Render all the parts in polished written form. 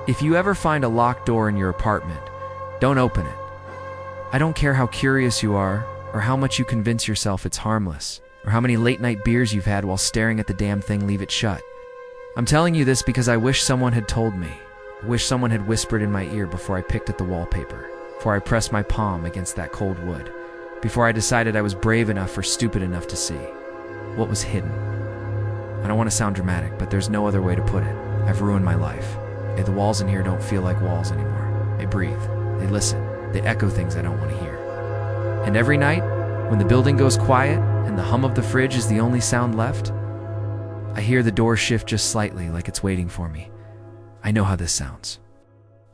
If you ever find a locked door in your apartment, don't open it. I don't care how curious you are, or how much you convince yourself it's harmless, or how many late-night beers you've had while staring at the damn thing, leave it shut. I'm telling you this because I wish someone had told me. I wish someone had whispered in my ear before I picked at the wallpaper, before I pressed my palm against that cold wood, before I decided I was brave enough or stupid enough to see what was hidden. I don't want to sound dramatic, but there's no other way to put it. I've ruined my life. The walls in here don't feel like walls anymore. They breathe, they listen, they echo things I don't want to hear. And every night, when the building goes quiet and the hum of the fridge is the only sound left, I hear the door shift just slightly, like it's waiting for me. I know how this sounds.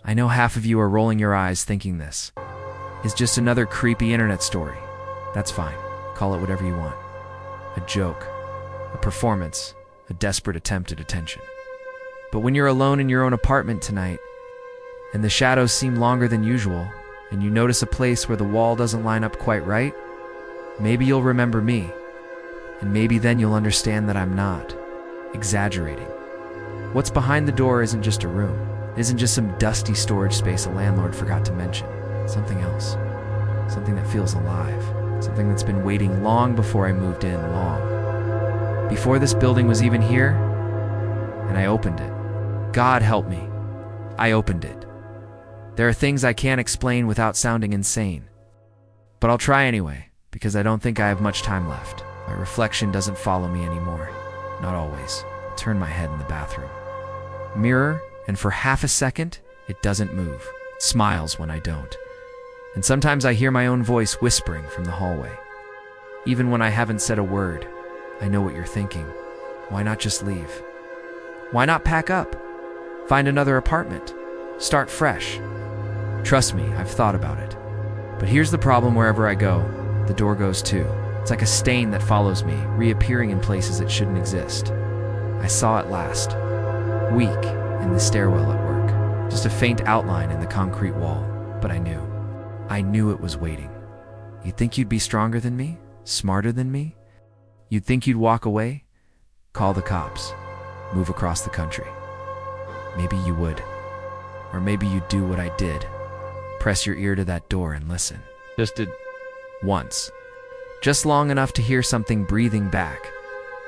I know half of you are rolling your eyes thinking this is just another creepy internet story. That's fine. Call it whatever you want. A joke, a performance, a desperate attempt at attention. But when you're alone in your own apartment tonight, and the shadows seem longer than usual, and you notice a place where the wall doesn't line up quite right, maybe you'll remember me, and maybe then you'll understand that I'm not exaggerating. What's behind the door isn't just a room, isn't just some dusty storage space a landlord forgot to mention. Something else, something that feels alive, something that's been waiting long before I moved in, long before this building was even here, and I opened it. God help me, I opened it. There are things I can't explain without sounding insane, but I'll try anyway, because I don't think I have much time left. My reflection doesn't follow me anymore, not always. I turn my head in the bathroom mirror, and for half a second, it doesn't move. It smiles when I don't. And sometimes I hear my own voice whispering from the hallway. Even when I haven't said a word, I know what you're thinking. Why not just leave? Why not pack up? Find another apartment. Start fresh. Trust me, I've thought about it. But here's the problem: wherever I go, the door goes too. It's like a stain that follows me, reappearing in places it shouldn't exist. I saw it last week in the stairwell at work. Just a faint outline in the concrete wall, but I knew it was waiting. You'd think you'd be stronger than me? Smarter than me? You'd think you'd walk away? Call the cops. Move across the country. Maybe you would. Or maybe you'd do what I did. Press your ear to that door and listen. Just did. Once. Just long enough to hear something breathing back.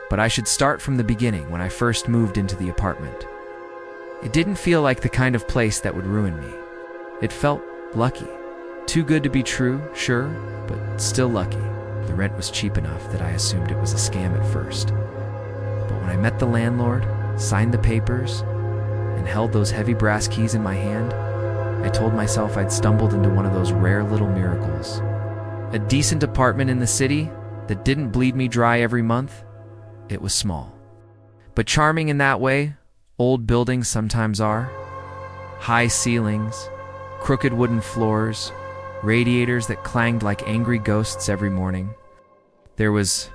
But I should start from the beginning, when I first moved into the apartment. It didn't feel like the kind of place that would ruin me. It felt lucky. Too good to be true, sure, but still lucky. The rent was cheap enough that I assumed it was a scam at first. But when I met the landlord, signed the papers, and held those heavy brass keys in my hand, I told myself I'd stumbled into one of those rare little miracles. A decent apartment in the city that didn't bleed me dry every month. It was small, but charming in that way old buildings sometimes are. High ceilings, crooked wooden floors, radiators that clanged like angry ghosts every morning. There was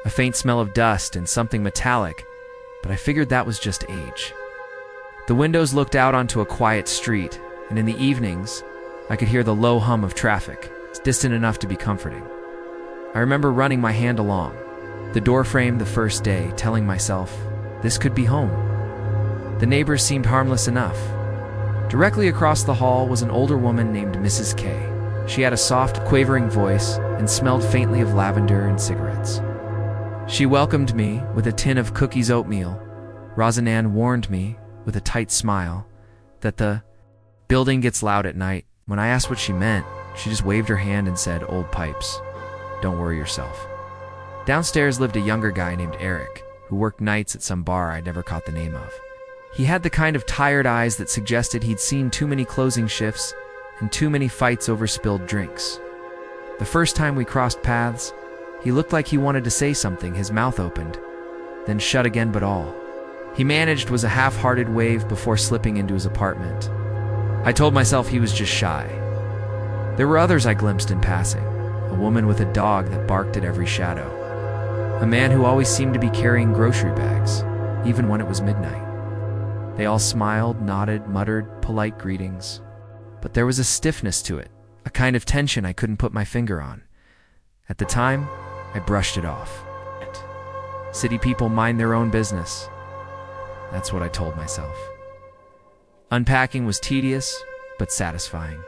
a faint smell of dust and something metallic, but I figured that was just age. The windows looked out onto a quiet street, and in the evenings, I could hear the low hum of traffic. It's distant enough to be comforting. I remember running my hand along the doorframe the first day, telling myself, this could be home. The neighbors seemed harmless enough. Directly across the hall was an older woman named Mrs. K. She had a soft, quavering voice and smelled faintly of lavender and cigarettes. She welcomed me with a tin of cookies oatmeal. Rosananne warned me, with a tight smile, that the building gets loud at night. When I asked what she meant, she just waved her hand and said, old pipes. Don't worry yourself. Downstairs lived a younger guy named Eric, who worked nights at some bar I'd never caught the name of. He had the kind of tired eyes that suggested he'd seen too many closing shifts and too many fights over spilled drinks. The first time we crossed paths, he looked like he wanted to say something. His mouth opened, then shut again, but all he managed was a half-hearted wave before slipping into his apartment. I told myself he was just shy. There were others I glimpsed in passing. A woman with a dog that barked at every shadow. A man who always seemed to be carrying grocery bags, even when it was midnight. They all smiled, nodded, muttered polite greetings. But there was a stiffness to it, a kind of tension I couldn't put my finger on. At the time, I brushed it off. City people mind their own business. That's what I told myself. Unpacking was tedious, but satisfying.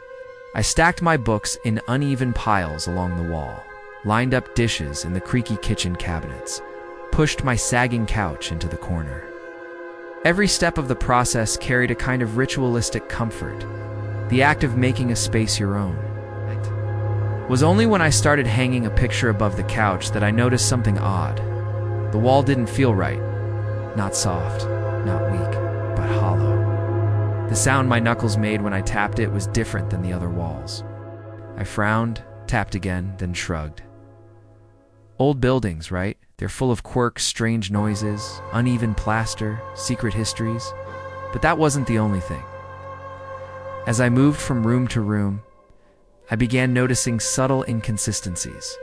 I stacked my books in uneven piles along the wall, lined up dishes in the creaky kitchen cabinets, pushed my sagging couch into the corner. Every step of the process carried a kind of ritualistic comfort, the act of making a space your own. It was only when I started hanging a picture above the couch that I noticed something odd. The wall didn't feel right. Not soft, not weak, but hollow. The sound my knuckles made when I tapped it was different than the other walls. I frowned, tapped again, then shrugged. Old buildings, right? They're full of quirks, strange noises, uneven plaster, secret histories. But that wasn't the only thing. As I moved from room to room, I began noticing subtle inconsistencies.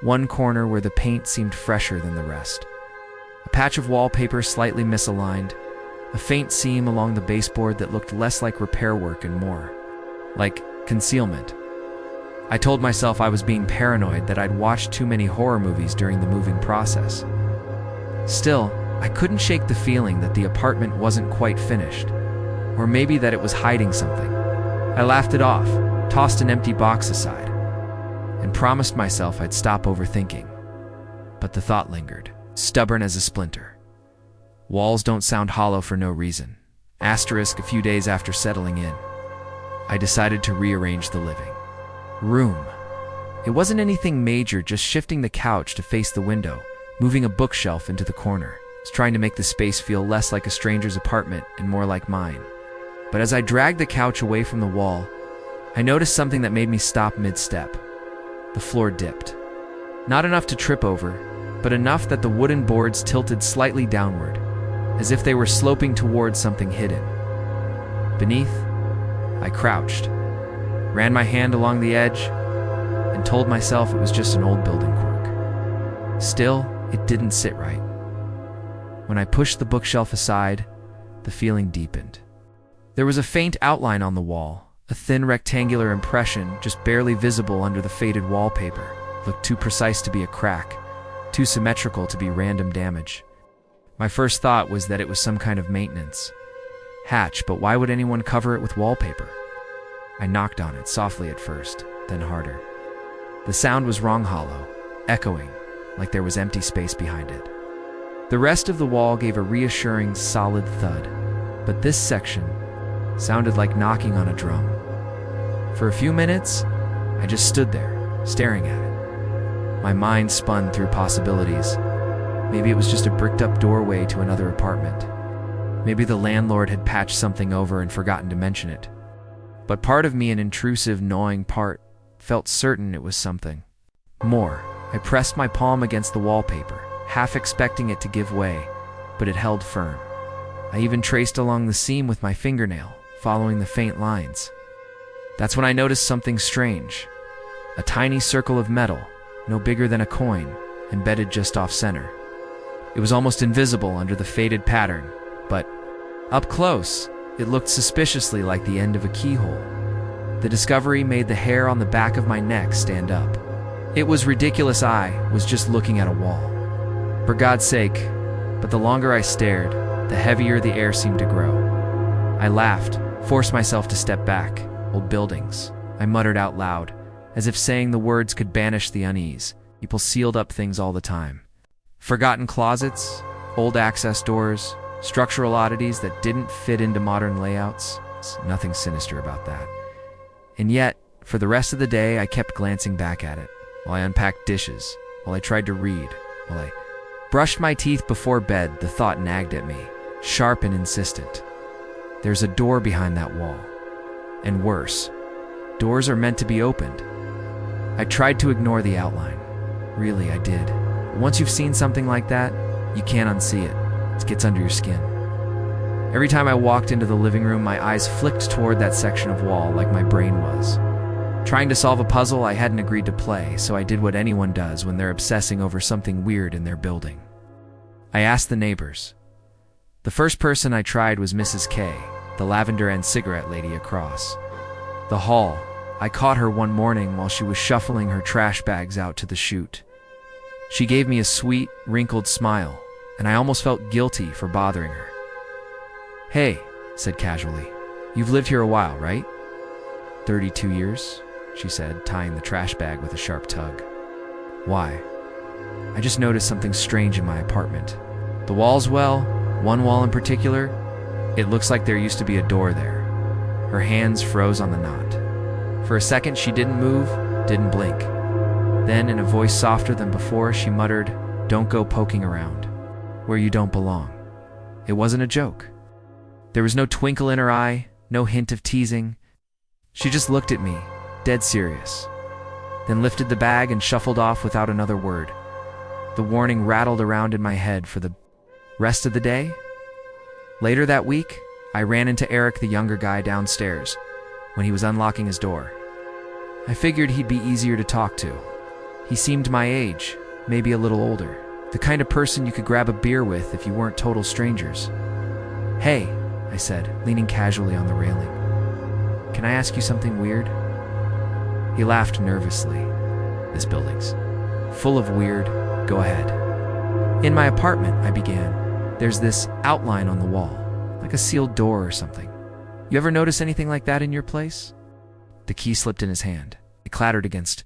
One corner where the paint seemed fresher than the rest. A patch of wallpaper slightly misaligned. A faint seam along the baseboard that looked less like repair work and more like concealment. I told myself I was being paranoid, that I'd watched too many horror movies during the moving process. Still, I couldn't shake the feeling that the apartment wasn't quite finished, or maybe that it was hiding something. I laughed it off, tossed an empty box aside, and promised myself I'd stop overthinking. But the thought lingered, stubborn as a splinter. Walls don't sound hollow for no reason. Asterisk a few days after settling in, I decided to rearrange the living room. It wasn't anything major, just shifting the couch to face the window, moving a bookshelf into the corner. I was trying to make the space feel less like a stranger's apartment and more like mine. But as I dragged the couch away from the wall, I noticed something that made me stop mid-step. The floor dipped. Not enough to trip over, but enough that the wooden boards tilted slightly downward, as if they were sloping towards something hidden. Beneath, I crouched, ran my hand along the edge, and told myself it was just an old building quirk. Still, it didn't sit right. When I pushed the bookshelf aside, the feeling deepened. There was a faint outline on the wall, a thin rectangular impression just barely visible under the faded wallpaper. Looked too precise to be a crack, too symmetrical to be random damage. My first thought was that it was some kind of maintenance hatch, but why would anyone cover it with wallpaper? I knocked on it, softly at first, then harder. The sound was wrong, hollow, echoing, like there was empty space behind it. The rest of the wall gave a reassuring, solid thud, but this section sounded like knocking on a drum. For a few minutes, I just stood there, staring at it. My mind spun through possibilities. Maybe it was just a bricked-up doorway to another apartment. Maybe the landlord had patched something over and forgotten to mention it. But part of me, an intrusive, gnawing part, felt certain it was something more. I pressed my palm against the wallpaper, half expecting it to give way, but it held firm. I even traced along the seam with my fingernail, following the faint lines. That's when I noticed something strange. A tiny circle of metal, no bigger than a coin, embedded just off-center. It was almost invisible under the faded pattern, but up close, it looked suspiciously like the end of a keyhole. The discovery made the hair on the back of my neck stand up. It was ridiculous. I was just looking at a wall. For God's sake, but the longer I stared, the heavier the air seemed to grow. I laughed, forced myself to step back. Old buildings, I muttered out loud, as if saying the words could banish the unease. People sealed up things all the time. Forgotten closets, old access doors, structural oddities that didn't fit into modern layouts. Nothing sinister about that. And yet, for the rest of the day, I kept glancing back at it, while I unpacked dishes, while I tried to read, while I brushed my teeth before bed. The thought nagged at me, sharp and insistent. There's a door behind that wall. And worse, doors are meant to be opened. I tried to ignore the outline. Really, I did. Once you've seen something like that, you can't unsee it. It gets under your skin. Every time I walked into the living room, my eyes flicked toward that section of wall like my brain was trying to solve a puzzle I hadn't agreed to play, so I did what anyone does when they're obsessing over something weird in their building. I asked the neighbors. The first person I tried was Mrs. K, the lavender and cigarette lady across the hall. I caught her one morning while she was shuffling her trash bags out to the chute. She gave me a sweet, wrinkled smile, and I almost felt guilty for bothering her. "Hey," said casually, You've lived here a while, right? 32 years, she said, tying the trash bag with a sharp tug. Why? I just noticed something strange in my apartment. The walls, well, one wall in particular, it looks like there used to be a door there. Her hands froze on the knot. For a second, she didn't move, didn't blink. Then, in a voice softer than before, she muttered, "Don't go poking around where you don't belong." It wasn't a joke. There was no twinkle in her eye, no hint of teasing. She just looked at me, dead serious, then lifted the bag and shuffled off without another word. The warning rattled around in my head for the rest of the day. Later that week, I ran into Eric, the younger guy, downstairs when he was unlocking his door. I figured he'd be easier to talk to. He seemed my age, maybe a little older. The kind of person you could grab a beer with if you weren't total strangers. "Hey," I said, leaning casually on the railing. "Can I ask you something weird?" He laughed nervously. "This building's full of weird. Go ahead." "In my apartment," I began, "there's this outline on the wall, like a sealed door or something. You ever notice anything like that in your place?" The key slipped in his hand. It clattered against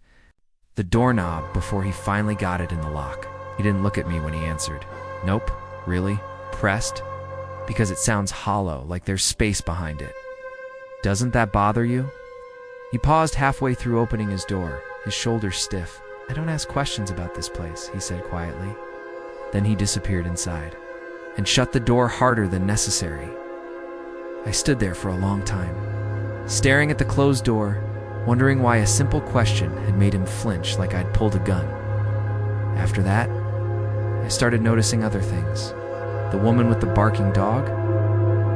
the doorknob before he finally got it in the lock. He didn't look at me when he answered. "Nope." "Really? Pressed?" "Because it sounds hollow, like there's space behind it." "Doesn't that bother you?" He paused halfway through opening his door, his shoulders stiff. "I don't ask questions about this place," he said quietly. Then he disappeared inside and shut the door harder than necessary. I stood there for a long time, staring at the closed door, wondering why a simple question had made him flinch like I'd pulled a gun. After that, I started noticing other things. The woman with the barking dog?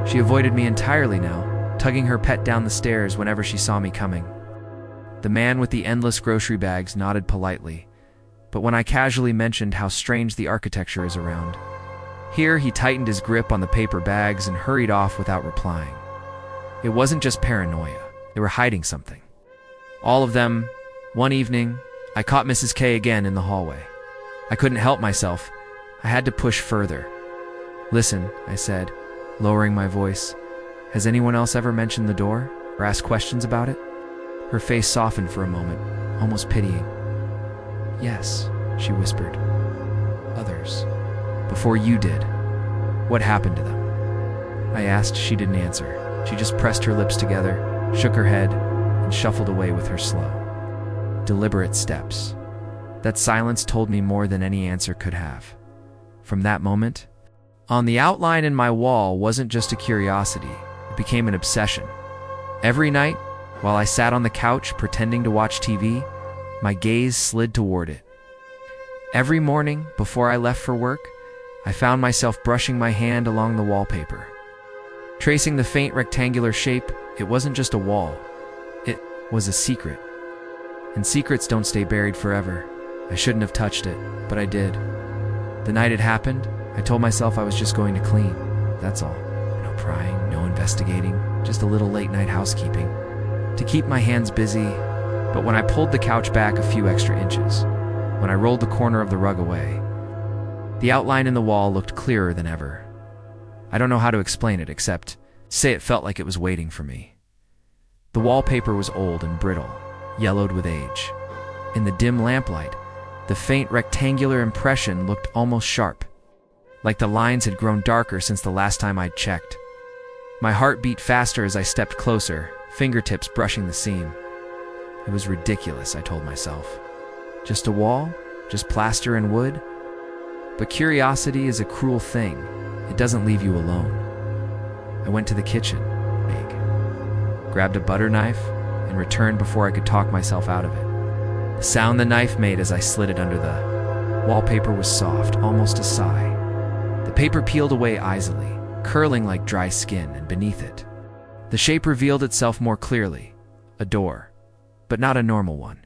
She avoided me entirely now, tugging her pet down the stairs whenever she saw me coming. The man with the endless grocery bags nodded politely, but when I casually mentioned how strange the architecture is around here, he tightened his grip on the paper bags and hurried off without replying. It wasn't just paranoia. They were hiding something. All of them. One evening, I caught Mrs. K again in the hallway. I couldn't help myself. I had to push further. "Listen," I said, lowering my voice. "Has anyone else ever mentioned the door or asked questions about it?" Her face softened for a moment, almost pitying. "Yes," she whispered. "Others. Before you did. What happened to them?" I asked. She didn't answer. She just pressed her lips together, shook her head, and shuffled away with her slow, deliberate steps. That silence told me more than any answer could have. From that moment on, the outline in my wall wasn't just a curiosity, it became an obsession. Every night, while I sat on the couch pretending to watch TV, my gaze slid toward it. Every morning, before I left for work, I found myself brushing my hand along the wallpaper. Tracing the faint rectangular shape, it wasn't just a wall. It was a secret. And secrets don't stay buried forever. I shouldn't have touched it, but I did. The night it happened, I told myself I was just going to clean. That's all. No prying, no investigating, just a little late-night housekeeping to keep my hands busy. But when I pulled the couch back a few extra inches, when I rolled the corner of the rug away, the outline in the wall looked clearer than ever. I don't know how to explain it except say it felt like it was waiting for me. The wallpaper was old and brittle, yellowed with age. In the dim lamplight, the faint rectangular impression looked almost sharp, like the lines had grown darker since the last time I'd checked. My heart beat faster as I stepped closer, fingertips brushing the seam. It was ridiculous, I told myself. Just a wall? Just plaster and wood? But curiosity is a cruel thing. It doesn't leave you alone. I went to the kitchen, grabbed a butter knife, and returned before I could talk myself out of it. The sound the knife made as I slid it under the wallpaper was soft, almost a sigh. The paper peeled away easily, curling like dry skin, and beneath it, the shape revealed itself more clearly. A door, but not a normal one.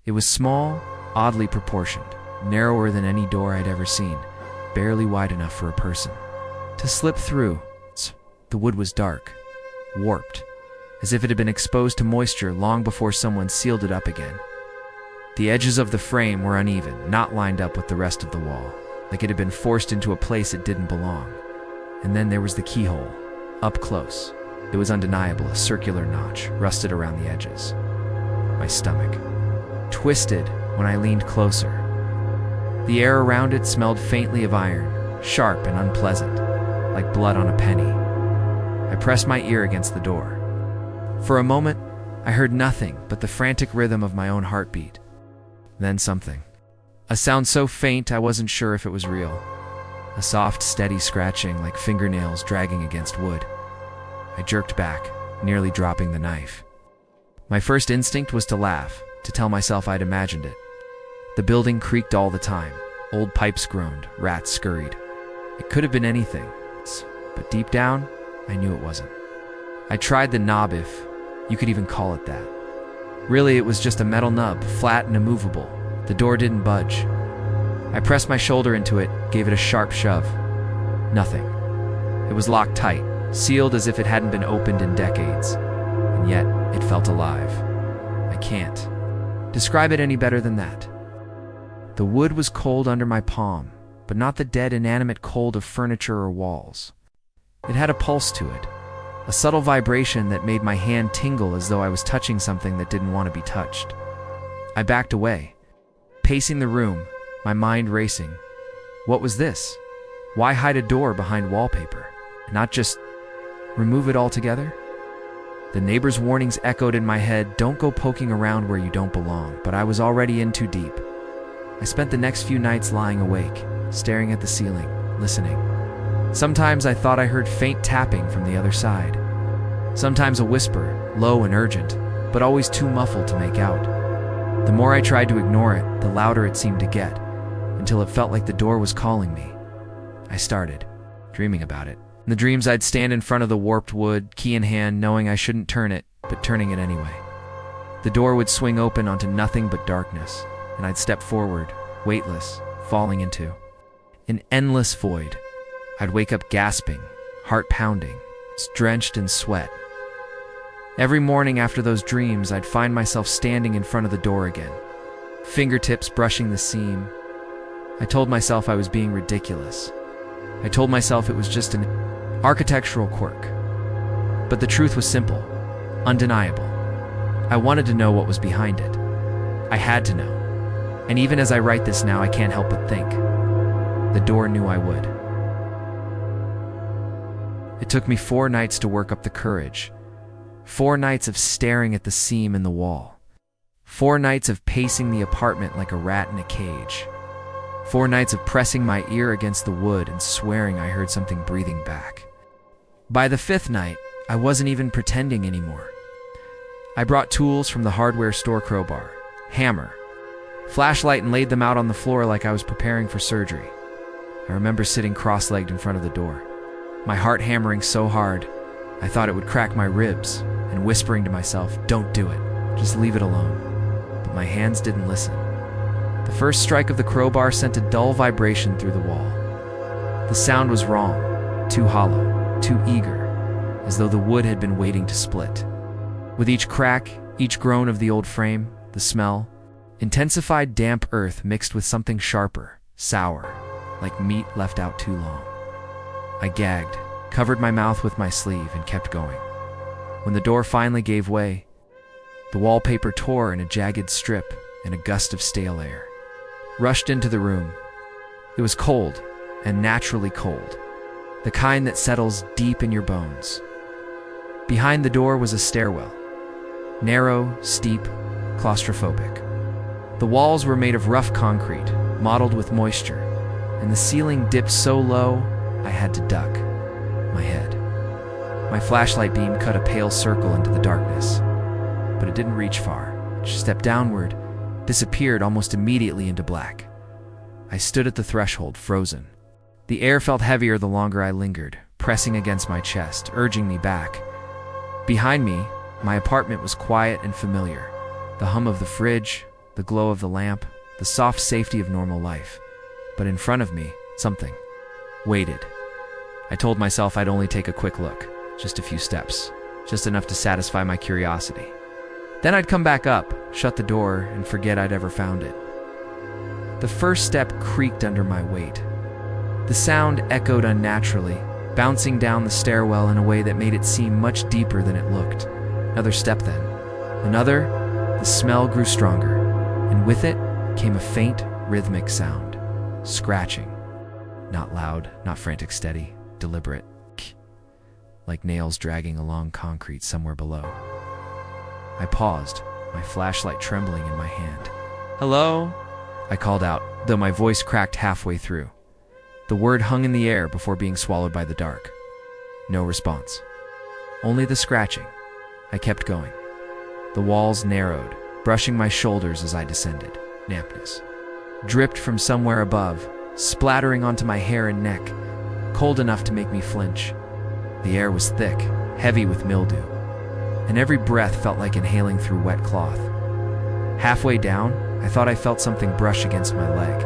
It was small, oddly proportioned, narrower than any door I'd ever seen, barely wide enough for a person to slip through. The wood was dark, warped, as if it had been exposed to moisture long before someone sealed it up again. The edges of the frame were uneven, not lined up with the rest of the wall, like it had been forced into a place it didn't belong. And then there was the keyhole, up close. It was undeniable, a circular notch, rusted around the edges. My stomach twisted when I leaned closer. The air around it smelled faintly of iron, sharp and unpleasant, like blood on a penny. I pressed my ear against the door. For a moment, I heard nothing but the frantic rhythm of my own heartbeat. Then something. A sound so faint I wasn't sure if it was real. A soft, steady scratching like fingernails dragging against wood. I jerked back, nearly dropping the knife. My first instinct was to laugh, to tell myself I'd imagined it. The building creaked all the time. Old pipes groaned, rats scurried. It could have been anything, but deep down, I knew it wasn't. I tried the knob, if you could even call it that. Really, it was just a metal nub, flat and immovable. The door didn't budge. I pressed my shoulder into it, gave it a sharp shove. Nothing. It was locked tight, sealed as if it hadn't been opened in decades. And yet, it felt alive. I can't describe it any better than that. The wood was cold under my palm, but not the dead, inanimate cold of furniture or walls. It had a pulse to it, a subtle vibration that made my hand tingle as though I was touching something that didn't want to be touched. I backed away, pacing the room, my mind racing. What was this? Why hide a door behind wallpaper? Not just remove it altogether? The neighbor's warnings echoed in my head, don't go poking around where you don't belong, but I was already in too deep. I spent the next few nights lying awake, staring at the ceiling, listening. Sometimes I thought I heard faint tapping from the other side. Sometimes a whisper, low and urgent, but always too muffled to make out. The more I tried to ignore it, the louder it seemed to get, until it felt like the door was calling me. I started dreaming about it. In the dreams, I'd stand in front of the warped wood, key in hand, knowing I shouldn't turn it, but turning it anyway. The door would swing open onto nothing but darkness, and I'd step forward, weightless, falling into an endless void. I'd wake up gasping, heart pounding, drenched in sweat. Every morning after those dreams, I'd find myself standing in front of the door again, fingertips brushing the seam. I told myself I was being ridiculous. I told myself it was just an architectural quirk. But the truth was simple, undeniable. I wanted to know what was behind it. I had to know. And even as I write this now, I can't help but think. The door knew I would. It took me 4 nights to work up the courage. 4 nights of staring at the seam in the wall. 4 nights of pacing the apartment like a rat in a cage. 4 nights of pressing my ear against the wood and swearing I heard something breathing back. By the 5th night, I wasn't even pretending anymore. I brought tools from the hardware store, crowbar, hammer, flashlight, and laid them out on the floor like I was preparing for surgery. I remember sitting cross-legged in front of the door, my heart hammering so hard I thought it would crack my ribs, and whispering to myself, don't do it, just leave it alone. But my hands didn't listen. The first strike of the crowbar sent a dull vibration through the wall. The sound was wrong, too hollow, too eager, as though the wood had been waiting to split. With each crack, each groan of the old frame, the smell, intensified damp earth mixed with something sharper, sour, like meat left out too long. I gagged, covered my mouth with my sleeve, and kept going. When the door finally gave way, the wallpaper tore in a jagged strip, and a gust of stale air rushed into the room. It was cold, and naturally cold, the kind that settles deep in your bones. Behind the door was a stairwell, narrow, steep, claustrophobic. The walls were made of rough concrete, mottled with moisture, and the ceiling dipped so low I had to duck my head. My flashlight beam cut a pale circle into the darkness, but it didn't reach far. It stepped downward, disappeared almost immediately into black. I stood at the threshold, frozen. The air felt heavier the longer I lingered, pressing against my chest, urging me back. Behind me, my apartment was quiet and familiar. The hum of the fridge, the glow of the lamp, the soft safety of normal life. But in front of me, something waited. I told myself I'd only take a quick look, just a few steps, just enough to satisfy my curiosity. Then I'd come back up, shut the door, and forget I'd ever found it. The first step creaked under my weight. The sound echoed unnaturally, bouncing down the stairwell in a way that made it seem much deeper than it looked. Another step then. Another. The smell grew stronger, and with it came a faint, rhythmic sound. Scratching. Not loud, not frantic, steady, deliberate. Like nails dragging along concrete somewhere below. I paused, my flashlight trembling in my hand. "Hello?" I called out, though my voice cracked halfway through. The word hung in the air before being swallowed by the dark. No response. Only the scratching. I kept going. The walls narrowed, brushing my shoulders as I descended. Dampness dripped from somewhere above, splattering onto my hair and neck, cold enough to make me flinch. The air was thick, heavy with mildew, and every breath felt like inhaling through wet cloth. Halfway down, I thought I felt something brush against my leg.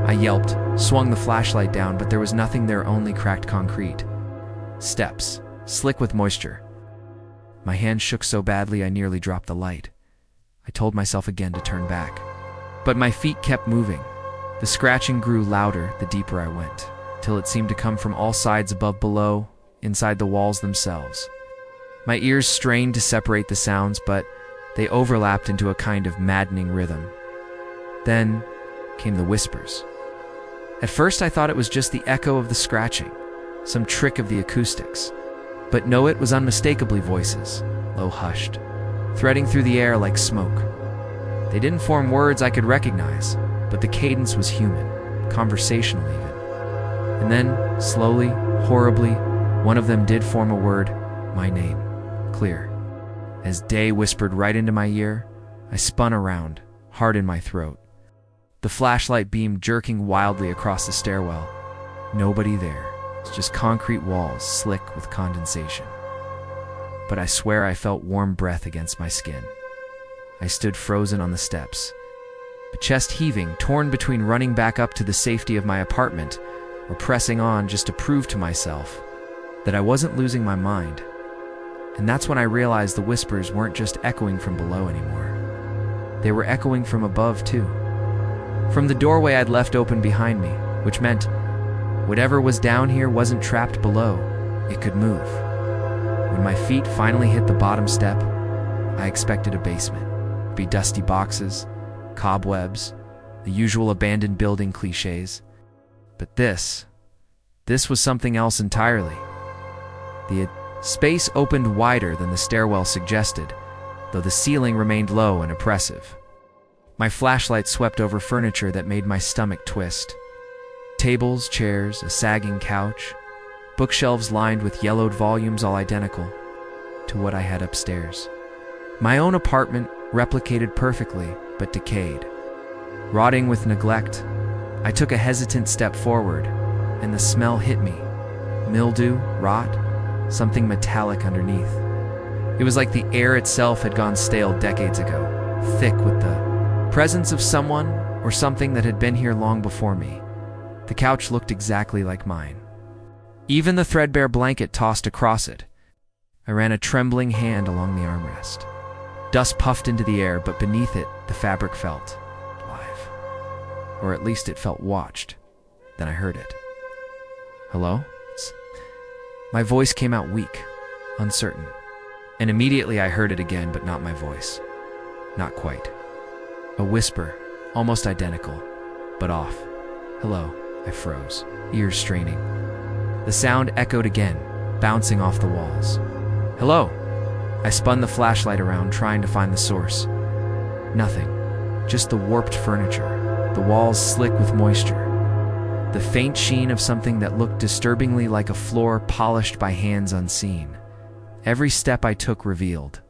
I yelped, swung the flashlight down, but there was nothing there, only cracked concrete. Steps, slick with moisture. My hand shook so badly I nearly dropped the light. I told myself again to turn back, but my feet kept moving. The scratching grew louder the deeper I went, till it seemed to come from all sides, above, below, inside the walls themselves. My ears strained to separate the sounds, but they overlapped into a kind of maddening rhythm. Then came the whispers. At first I thought it was just the echo of the scratching, some trick of the acoustics. But no, it was unmistakably voices, low-hushed, threading through the air like smoke. They didn't form words I could recognize, but the cadence was human, conversational even. And then, slowly, horribly, one of them did form a word, my name, clear. As day whispered right into my ear, I spun around, heart in my throat. The flashlight beam jerking wildly across the stairwell. Nobody there. It's just concrete walls, slick with condensation. But I swear I felt warm breath against my skin. I stood frozen on the steps, my chest heaving, torn between running back up to the safety of my apartment or pressing on just to prove to myself that I wasn't losing my mind. And that's when I realized the whispers weren't just echoing from below anymore. They were echoing from above, too. From the doorway I'd left open behind me, which meant whatever was down here wasn't trapped below. It could move. When my feet finally hit the bottom step, I expected a basement. It'd be dusty boxes, cobwebs, the usual abandoned building cliches. But this was something else entirely. The space opened wider than the stairwell suggested, though the ceiling remained low and oppressive. My flashlight swept over furniture that made my stomach twist. Tables, chairs, a sagging couch, bookshelves lined with yellowed volumes, all identical to what I had upstairs. My own apartment replicated perfectly, but decayed. Rotting with neglect, I took a hesitant step forward, and the smell hit me. Mildew, rot, something metallic underneath. It was like the air itself had gone stale decades ago, thick with the presence of someone or something that had been here long before me. The couch looked exactly like mine. Even the threadbare blanket tossed across it. I ran a trembling hand along the armrest. Dust puffed into the air, but beneath it, the fabric felt alive. Or at least it felt watched. Then I heard it. Hello? My voice came out weak, uncertain. And immediately I heard it again, but not my voice. Not quite. A whisper, almost identical, but off. Hello, I froze, ears straining. The sound echoed again, bouncing off the walls. Hello! I spun the flashlight around, trying to find the source. Nothing. Just the warped furniture, the walls slick with moisture. The faint sheen of something that looked disturbingly like a floor polished by hands unseen. Every step I took revealed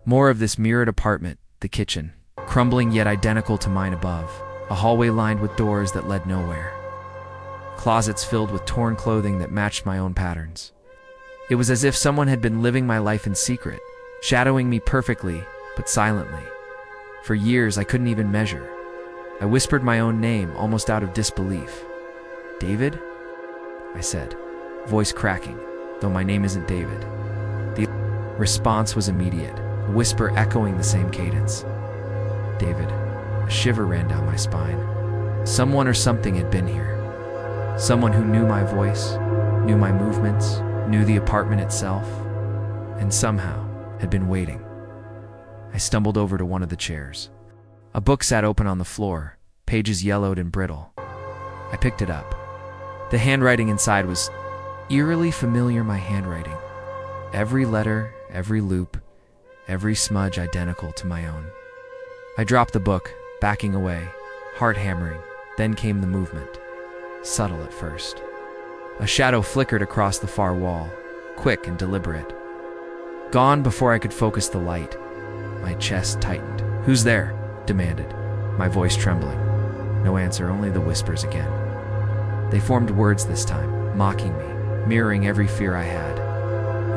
more of this mirrored apartment, the kitchen, crumbling yet identical to mine above, a hallway lined with doors that led nowhere. Closets filled with torn clothing that matched my own patterns. It was as if someone had been living my life in secret, shadowing me perfectly, but silently. For years I couldn't even measure. I whispered my own name, almost out of disbelief. David? I said, voice cracking, though my name isn't David. The response was immediate, a whisper echoing the same cadence. David. A shiver ran down my spine. Someone or something had been here. Someone who knew my voice, knew my movements, knew the apartment itself, and somehow had been waiting. I stumbled over to one of the chairs. A book sat open on the floor, pages yellowed and brittle. I picked it up. The handwriting inside was eerily familiar, my handwriting. Every letter, every loop, every smudge identical to my own. I dropped the book, backing away, heart hammering. Then came the movement, subtle at first. A shadow flickered across the far wall, quick and deliberate. Gone before I could focus the light. My chest tightened. "Who's there?" demanded, my voice trembling. No answer, only the whispers again. They formed words this time, mocking me, mirroring every fear I had.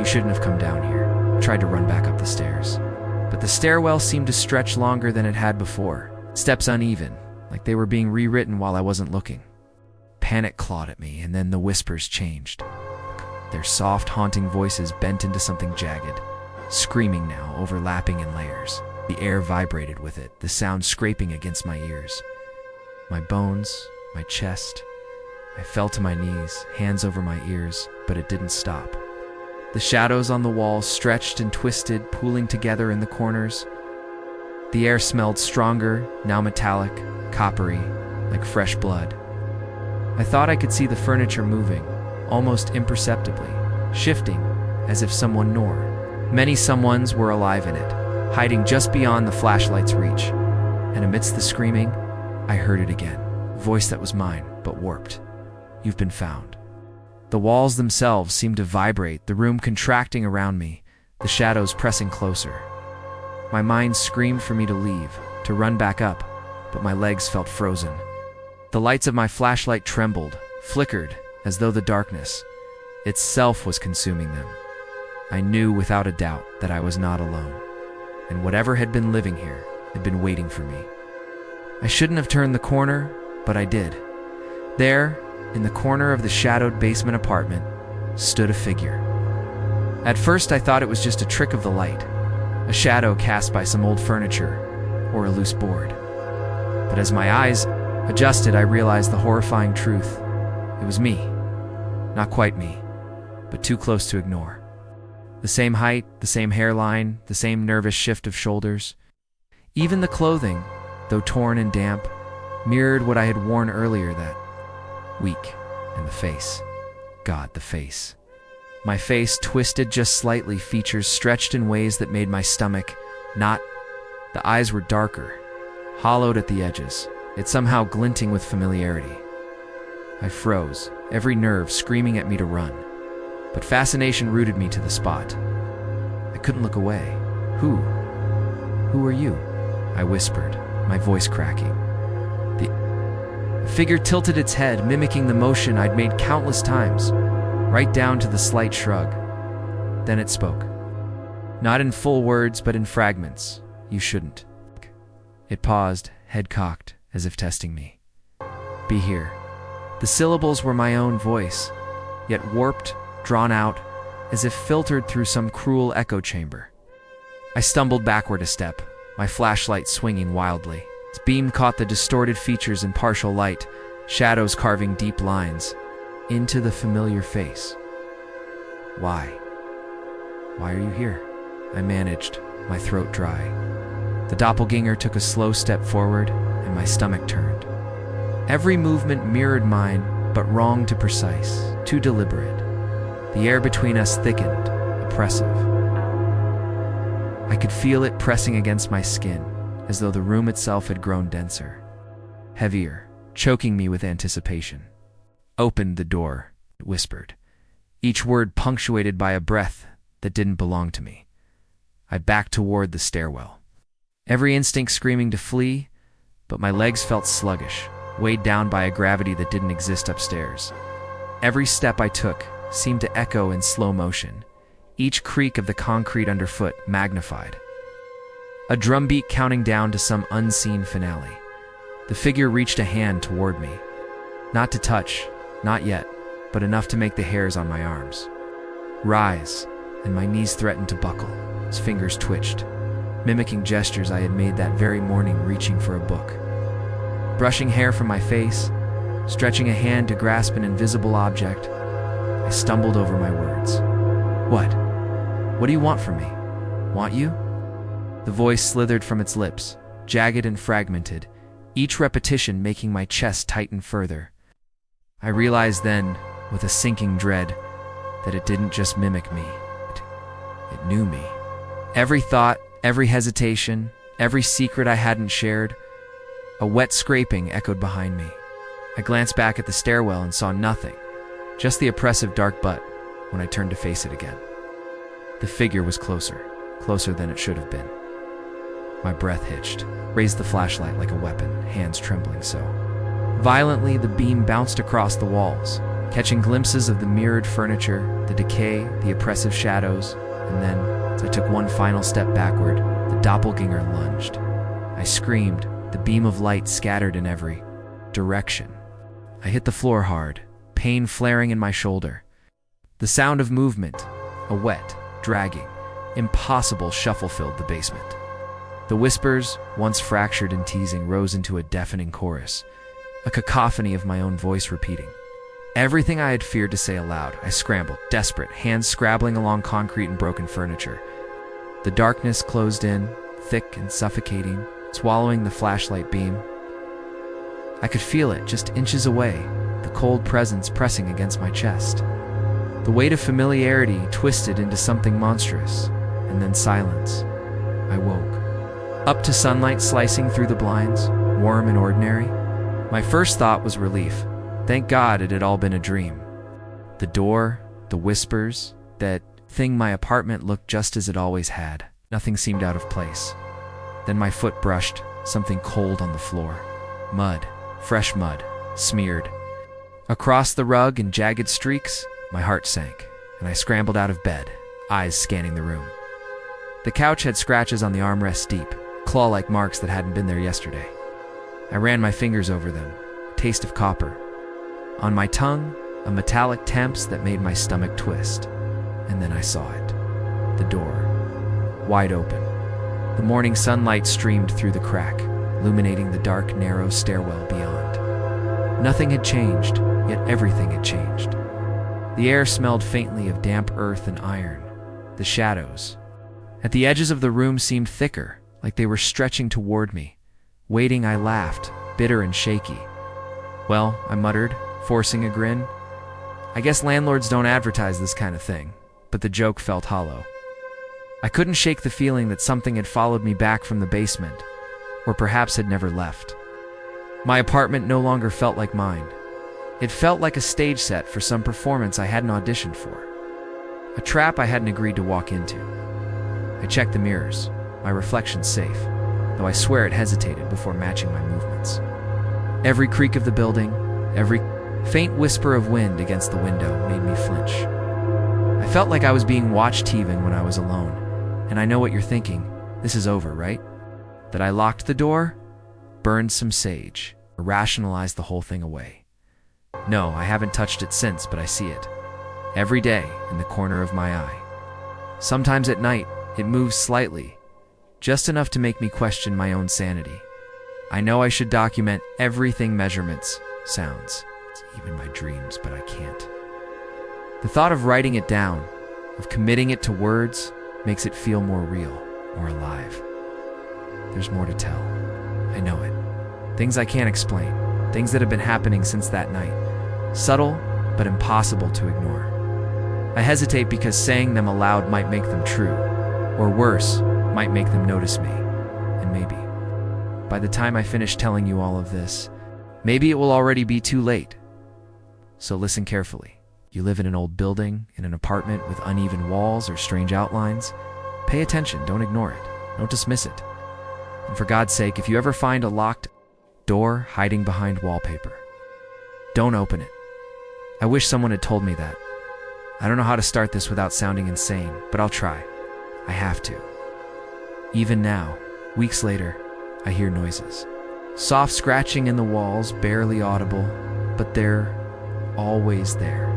"You shouldn't have come down here." I tried to run back up the stairs. But the stairwell seemed to stretch longer than it had before. Steps uneven, like they were being rewritten while I wasn't looking. Panic clawed at me, and then the whispers changed. Their soft, haunting voices bent into something jagged, screaming now, overlapping in layers. The air vibrated with it, the sound scraping against my ears. My bones, my chest. I fell to my knees, hands over my ears, but it didn't stop. The shadows on the walls stretched and twisted, pooling together in the corners. The air smelled stronger, now metallic, coppery, like fresh blood. I thought I could see the furniture moving, almost imperceptibly, shifting, as if someone nor. Many someones were alive in it, hiding just beyond the flashlight's reach. And amidst the screaming, I heard it again, a voice that was mine, but warped. "You've been found." The walls themselves seemed to vibrate, the room contracting around me, the shadows pressing closer. My mind screamed for me to leave, to run back up, but my legs felt frozen. The lights of my flashlight trembled, flickered, as though the darkness itself was consuming them. I knew without a doubt that I was not alone, and whatever had been living here had been waiting for me. I shouldn't have turned the corner, but I did. There, in the corner of the shadowed basement apartment, stood a figure. At first I thought it was just a trick of the light, a shadow cast by some old furniture or a loose board. But as my eyes adjusted, I realized the horrifying truth. It was me. Not quite me, but too close to ignore. The same height, the same hairline, the same nervous shift of shoulders. Even the clothing, though torn and damp, mirrored what I had worn earlier that week. And the face. God, the face. My face twisted just slightly, features stretched in ways that made my stomach knot. The eyes were darker, hollowed at the edges, yet somehow glinting with familiarity. I froze, every nerve screaming at me to run. But fascination rooted me to the spot. I couldn't look away. Who are you?" I whispered, my voice cracking. The figure tilted its head, mimicking the motion I'd made countless times, right down to the slight shrug. Then it spoke. Not in full words, but in fragments. "You shouldn't." It paused, head cocked, as if testing me. "Be here." The syllables were my own voice, yet warped, drawn out, as if filtered through some cruel echo chamber. I stumbled backward a step, my flashlight swinging wildly. Its beam caught the distorted features in partial light, shadows carving deep lines into the familiar face. Why are you here?" I managed, my throat dry. The doppelganger took a slow step forward, and my stomach turned. Every movement mirrored mine, but wrong to precise, too deliberate. The air between us thickened, oppressive. I could feel it pressing against my skin, as though the room itself had grown denser, heavier, choking me with anticipation. "Open the door," it whispered, each word punctuated by a breath that didn't belong to me. I backed toward the stairwell, every instinct screaming to flee, but my legs felt sluggish, weighed down by a gravity that didn't exist upstairs. Every step I took seemed to echo in slow motion, each creak of the concrete underfoot magnified. A drumbeat counting down to some unseen finale. The figure reached a hand toward me. Not to touch, not yet, but enough to make the hairs on my arms rise, and my knees threatened to buckle. His fingers twitched, mimicking gestures I had made that very morning reaching for a book. Brushing hair from my face, stretching a hand to grasp an invisible object, I stumbled over my words. What? What do you want from me? Want you? The voice slithered from its lips, jagged and fragmented, each repetition making my chest tighten further. I realized then, with a sinking dread, that it didn't just mimic me. It knew me. Every thought, every hesitation, every secret I hadn't shared, a wet scraping echoed behind me. I glanced back at the stairwell and saw nothing, just the oppressive dark butt when I turned to face it again. The figure was closer than it should have been. My breath hitched, raised the flashlight like a weapon, hands trembling so. Violently, the beam bounced across the walls, catching glimpses of the mirrored furniture, the decay, the oppressive shadows, and then, as I took one final step backward, the doppelganger lunged. I screamed, the beam of light scattered in every direction. I hit the floor hard, pain flaring in my shoulder. The sound of movement, a wet, dragging, impossible shuffle filled the basement. The whispers, once fractured and teasing, rose into a deafening chorus, a cacophony of my own voice repeating. Everything I had feared to say aloud, I scrambled, desperate, hands scrabbling along concrete and broken furniture. The darkness closed in, thick and suffocating, swallowing the flashlight beam. I could feel it just inches away, the cold presence pressing against my chest. The weight of familiarity twisted into something monstrous, and then silence. I woke. Up to sunlight slicing through the blinds, warm and ordinary. My first thought was relief. Thank God it had all been a dream. The door, the whispers, that thing my apartment looked just as it always had. Nothing seemed out of place. Then my foot brushed something cold on the floor. Mud, fresh mud, smeared. Across the rug in jagged streaks, my heart sank, and I scrambled out of bed, eyes scanning the room. The couch had scratches on the armrests deep, claw-like marks that hadn't been there yesterday. I ran my fingers over them, a taste of copper. On my tongue, a metallic temps that made my stomach twist. And then I saw it. The door, wide open. The morning sunlight streamed through the crack, illuminating the dark, narrow stairwell beyond. Nothing had changed, yet everything had changed. The air smelled faintly of damp earth and iron. The shadows at the edges of the room seemed thicker, like they were stretching toward me. Waiting, I laughed, bitter and shaky. Well, I muttered, forcing a grin. I guess landlords don't advertise this kind of thing, but the joke felt hollow. I couldn't shake the feeling that something had followed me back from the basement, or perhaps had never left. My apartment no longer felt like mine. It felt like a stage set for some performance I hadn't auditioned for. A trap I hadn't agreed to walk into. I checked the mirrors, my reflection safe, though I swear it hesitated before matching my movements. Every creak of the building, every faint whisper of wind against the window made me flinch. I felt like I was being watched even when I was alone, and I know what you're thinking. This is over, right? That I locked the door, burned some sage, or rationalized the whole thing away. No, I haven't touched it since, but I see it. Every day in the corner of my eye. Sometimes at night, it moves slightly, just enough to make me question my own sanity. I know I should document everything, measurements, sounds, even my dreams, but I can't. The thought of writing it down, of committing it to words, makes it feel more real, more alive. There's more to tell. I know it. Things I can't explain, things that have been happening since that night. Subtle, but impossible to ignore. I hesitate because saying them aloud might make them true, or worse, might make them notice me. And maybe, by the time I finish telling you all of this, maybe it will already be too late. So listen carefully. You live in an old building, in an apartment with uneven walls or strange outlines. Pay attention, don't ignore it. Don't dismiss it. And for God's sake, if you ever find a locked door hiding behind wallpaper, don't open it. I wish someone had told me that. I don't know how to start this without sounding insane, but I'll try. I have to. Even now, weeks later, I hear noises. Soft scratching in the walls, barely audible, but they're always there.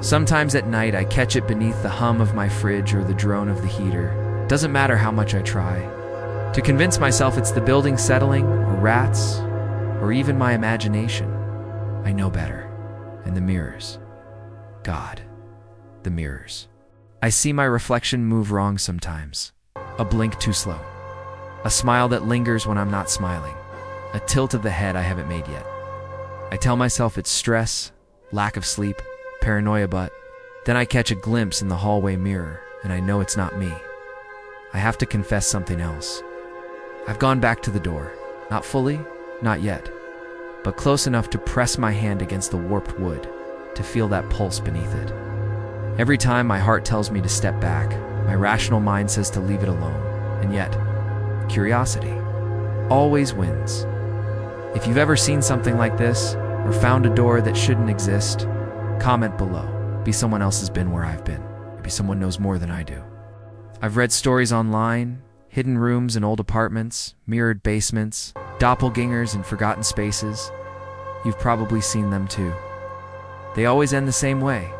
Sometimes at night, I catch it beneath the hum of my fridge or the drone of the heater. Doesn't matter how much I try. To convince myself it's the building settling, or rats, or even my imagination. I know better. And the mirrors. God. The mirrors. I see my reflection move wrong sometimes. A blink too slow. A smile that lingers when I'm not smiling. A tilt of the head I haven't made yet. I tell myself it's stress, lack of sleep, paranoia, but then I catch a glimpse in the hallway mirror and I know it's not me. I have to confess something else. I've gone back to the door. Not fully, not yet, but close enough to press my hand against the warped wood, to feel that pulse beneath it. Every time my heart tells me to step back, my rational mind says to leave it alone, and yet, curiosity always wins. If you've ever seen something like this, or found a door that shouldn't exist, comment below. Maybe someone else has been where I've been. Maybe someone knows more than I do. I've read stories online, hidden rooms in old apartments, mirrored basements, doppelgangers in forgotten spaces. You've probably seen them too. They always end the same way.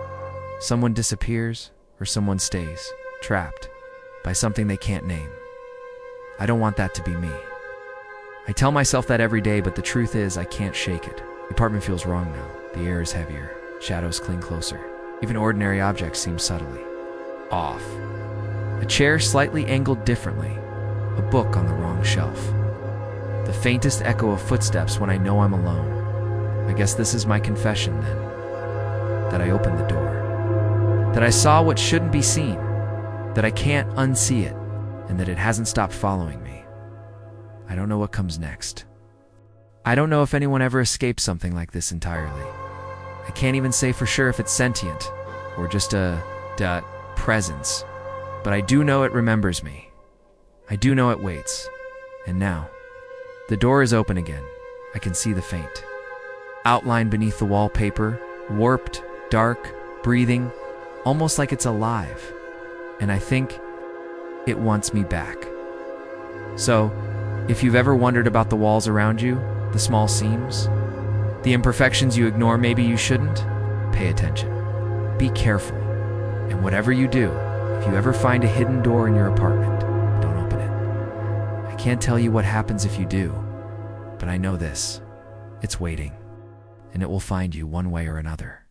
Someone disappears, or someone stays, trapped by something they can't name. I don't want that to be me. I tell myself that every day, but the truth is I can't shake it. The apartment feels wrong now. The air is heavier. Shadows cling closer. Even ordinary objects seem subtly off. A chair slightly angled differently. A book on the wrong shelf. The faintest echo of footsteps when I know I'm alone. I guess this is my confession then. That I opened the door. That I saw what shouldn't be seen. That I can't unsee it. And that it hasn't stopped following me. I don't know what comes next. I don't know if anyone ever escaped something like this entirely. I can't even say for sure if it's sentient, or just a presence. But I do know it remembers me. I do know it waits. And now, the door is open again. I can see the faint outline beneath the wallpaper, warped, dark, breathing, almost like it's alive. And I think it wants me back. So, if you've ever wondered about the walls around you, the small seams, the imperfections you ignore maybe you shouldn't, pay attention. Be careful. And whatever you do, if you ever find a hidden door in your apartment, don't open it. I can't tell you what happens if you do, but I know this. It's waiting, and it will find you one way or another.